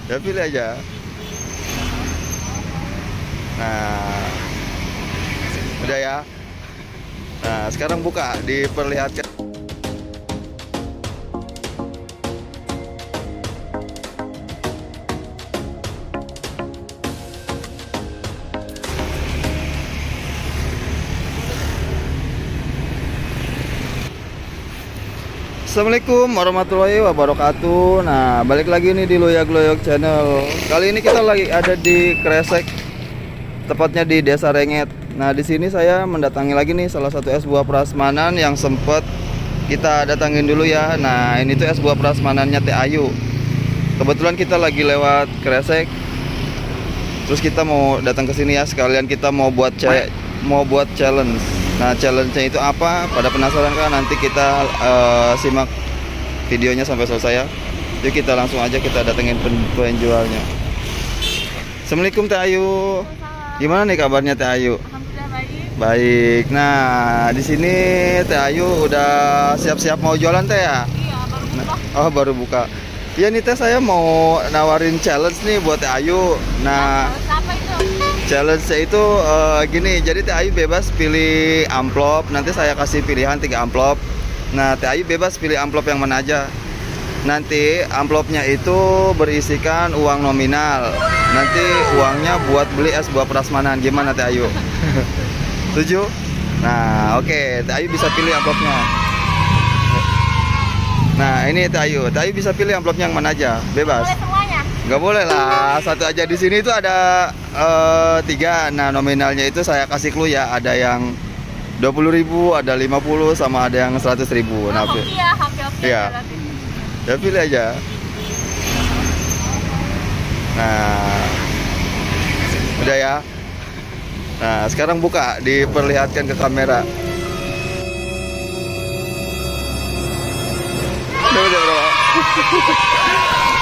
Ya pilih aja. Nah, udah ya. Nah, sekarang buka, diperlihatkan. Assalamualaikum warahmatullahi wabarakatuh. Nah, balik lagi nih di Loyak Loyok Channel. Kali ini kita lagi ada di Kresek, tepatnya di Desa Renget. Nah, di sini saya mendatangi lagi nih salah satu es buah prasmanan yang sempat kita datangin dulu ya. Nah, ini tuh es buah prasmanannya Teh Ayu. Kebetulan kita lagi lewat Kresek, terus kita mau datang ke sini ya, sekalian kita mau buat challenge. Nah, challenge-nya itu apa? Pada penasaran kan? Nanti kita simak videonya sampai selesai ya. Yuk kita langsung aja kita datengin penjualnya. Assalamualaikum Teh Ayu. Gimana nih kabarnya Teh Ayu? Alhamdulillah baik. Baik. Nah, di sini Teh Ayu udah siap-siap mau jualan Teh ya? Iya, baru buka. Oh, baru buka. Iya nih Teh, saya mau nawarin challenge nih buat Teh Ayu. Nah, Apa itu? challenge-nya itu gini, jadi Teh Ayu bebas pilih amplop. Nanti saya kasih pilihan 3 amplop. Nah, Teh Ayu bebas pilih amplop yang mana aja. Nanti amplopnya itu berisikan uang nominal. Nanti uangnya buat beli es buah prasmanan. Gimana Teh Ayu? Setuju? Nah, oke, Teh Ayu bisa pilih amplopnya. Nah, ini Teh Ayu bisa pilih amplopnya yang mana aja, bebas. Boleh semuanya. Nggak boleh lah, satu aja. Di sini itu ada 3. Nah, nominalnya itu saya kasih clue ya. Ada yang 20.000, ada 50, sama ada yang 100.000. Nah, Hoki ya, hoki. Iya. Ya pilih aja. Nah, udah ya. Nah, sekarang buka, diperlihatkan ke kamera. Udah berapa?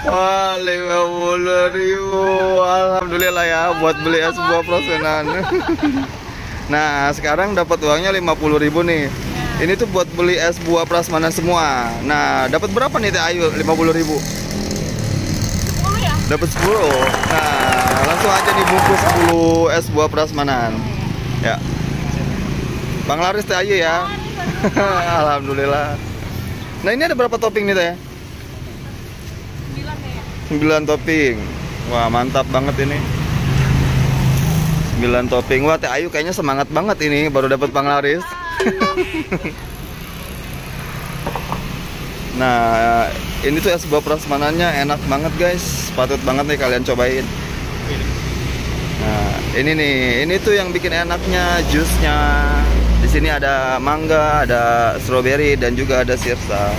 Wah, 50.000. Alhamdulillah ya buat beli es buah prasmanan. Nah, sekarang dapat uangnya 50.000 nih. Ini tuh buat beli es buah prasmanan semua. Nah, dapat berapa nih Teh Ayu? 50.000. 10 ya? Dapat 10. Nah, langsung aja nih bungkus 10 es buah prasmanan. Ya. Bang laris Teh Ayu ya. Alhamdulillah. Nah, ini ada berapa topping nih Teh? 9 ya? 9 topping. Wah, mantap banget ini. 9 topping. Wah, Teh Ayu kayaknya semangat banget ini baru dapat panglaris. Nah, ini tuh es buah prasmanannya enak banget guys. Patut banget nih kalian cobain. Nah, ini nih, ini tuh yang bikin enaknya jusnya. Di sini ada mangga, ada strawberry, dan juga ada sirsa.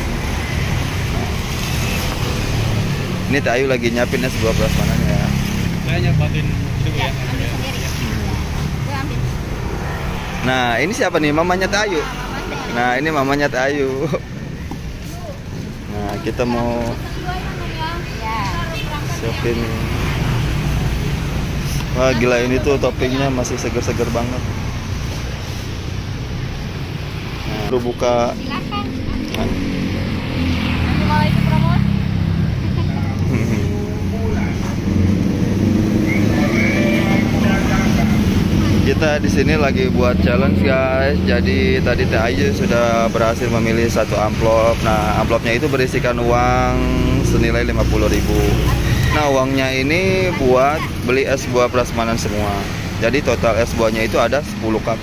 Ini Teh Ayu lagi nyiapin es buah prasmanannya ya. Saya nyobain itu ya. Ambil sendiri. Gue ambil. Nah, ini siapa nih? Mamanya Teh Ayu. Nah, ini mamanya Teh Ayu. Nah, kita mau siapin. Wah, gila ini tuh toppingnya masih seger-seger banget. Nah, baru buka. Silakan. Nah. Nanti malah itu promosi. Kita di sini lagi buat challenge guys. Jadi tadi Teh Ayu sudah berhasil memilih 1 amplop. Nah, amplopnya itu berisikan uang senilai 50.000. Nah, uangnya ini buat beli es buah prasmanan semua. Jadi total es buahnya itu ada 10 cup.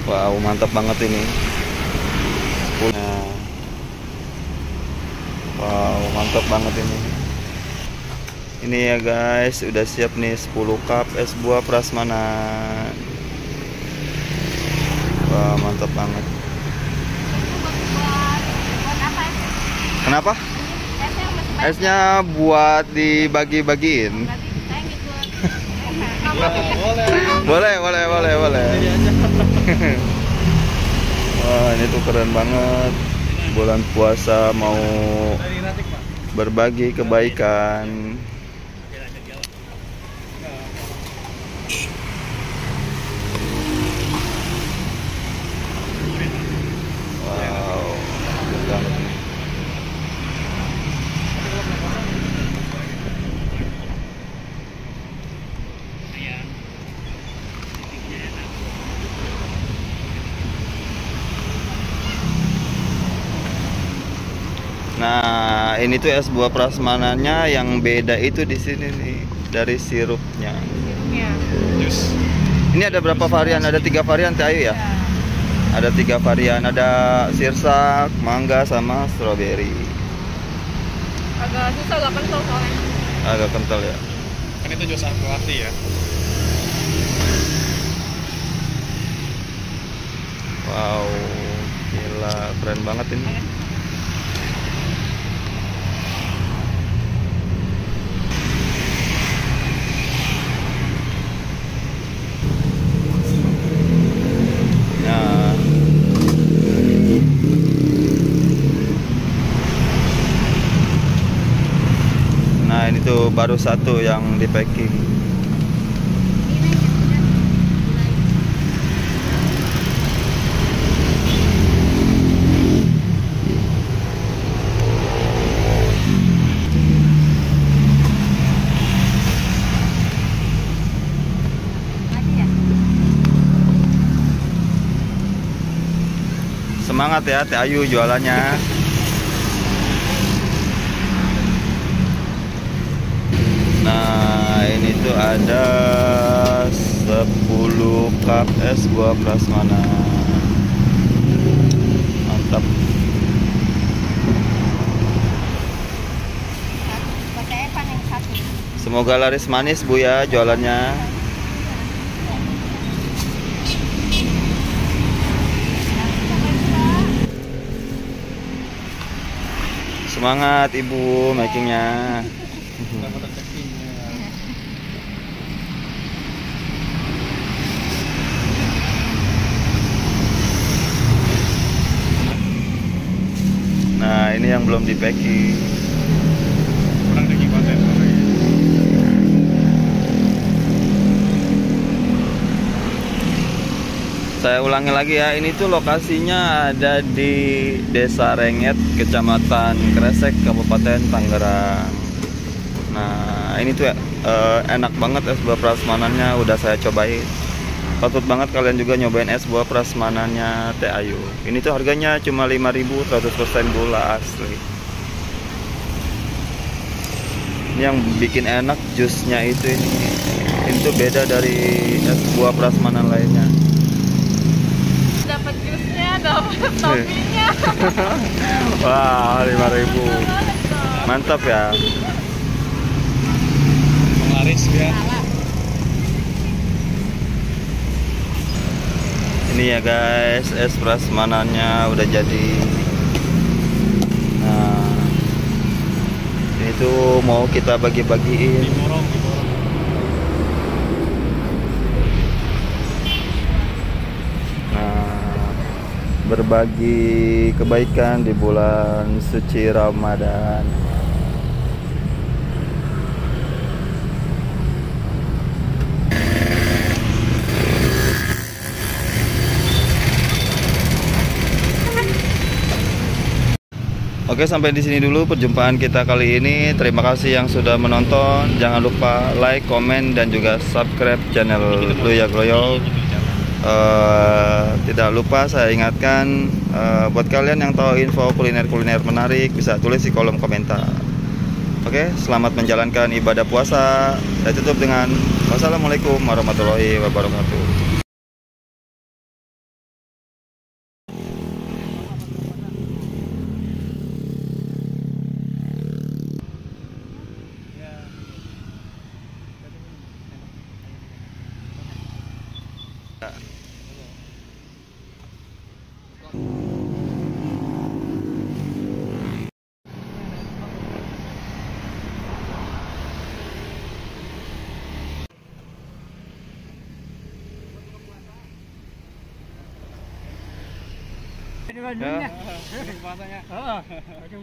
Wow, mantap banget ini. Nah. Wow, mantap banget ini. Ini ya guys, udah siap nih 10 cup es buah prasmanan. Wah, mantap banget. Buat apa itu? Kenapa? Esnya masih banyak. Esnya buat dibagi-bagiin. Berarti saya ngikut. Boleh. Wah, ini tuh keren banget. Bulan puasa mau berbagi kebaikan. Wow, mantap banget nih. Nah, ini tuh es buah prasmanannya yang beda itu di sini nih dari sirupnya. Sirupnya. Jus. Ini ada berapa varian? Ada 3 varian Teh Ayu ya? Ada 3 varian. Ada sirsak, mangga, sama strawberry. Agak susah gak kental soalnya. Agak kental ya. Kan itu jus aquati ya. Wow, gila, keren banget ini. Nah, nah ini tuh baru satu yang di packing. Semangat ya Teh Ayu jualannya. Nah, ini tuh ada 10 cup es buah prasmanan. Mantap. Semoga laris manis Bu ya jualannya. Semangat Ibu makingnya. Nah, ini yang belum di packing. Kurang daging konten. Saya ulangi lagi ya, ini tuh lokasinya ada di Desa Renget, Kecamatan Kresek, Kabupaten Tangerang. Nah, ini tuh enak banget es buah prasmanannya, udah saya cobain. Patut banget kalian juga nyobain es buah prasmanannya Teh Ayu. Ini tuh harganya cuma 5.000, 100% gula asli. Ini yang bikin enak jusnya itu ini. Ini tuh beda dari es buah prasmanan lainnya. Dapat jusnya, dapat toppingnya. Wah, 5.000. Mantap ya. Penglaris ya. Ini ya guys, es prasmanannya udah jadi. Nah, ini tuh mau kita bagi-bagiin. Diborong. Nah, berbagi kebaikan di bulan suci Ramadan. Oke, sampai di sini dulu perjumpaan kita kali ini. Terima kasih yang sudah menonton. Jangan lupa like, komen, dan juga subscribe channel Gloyak Gloyok. Tidak lupa saya ingatkan, buat kalian yang tahu info kuliner-kuliner menarik bisa tulis di kolom komentar. Oke, selamat menjalankan ibadah puasa. Saya tutup dengan wassalamualaikum warahmatullahi wabarakatuh. Puasanya.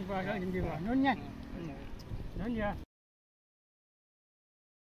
Puasa di Bandung ya.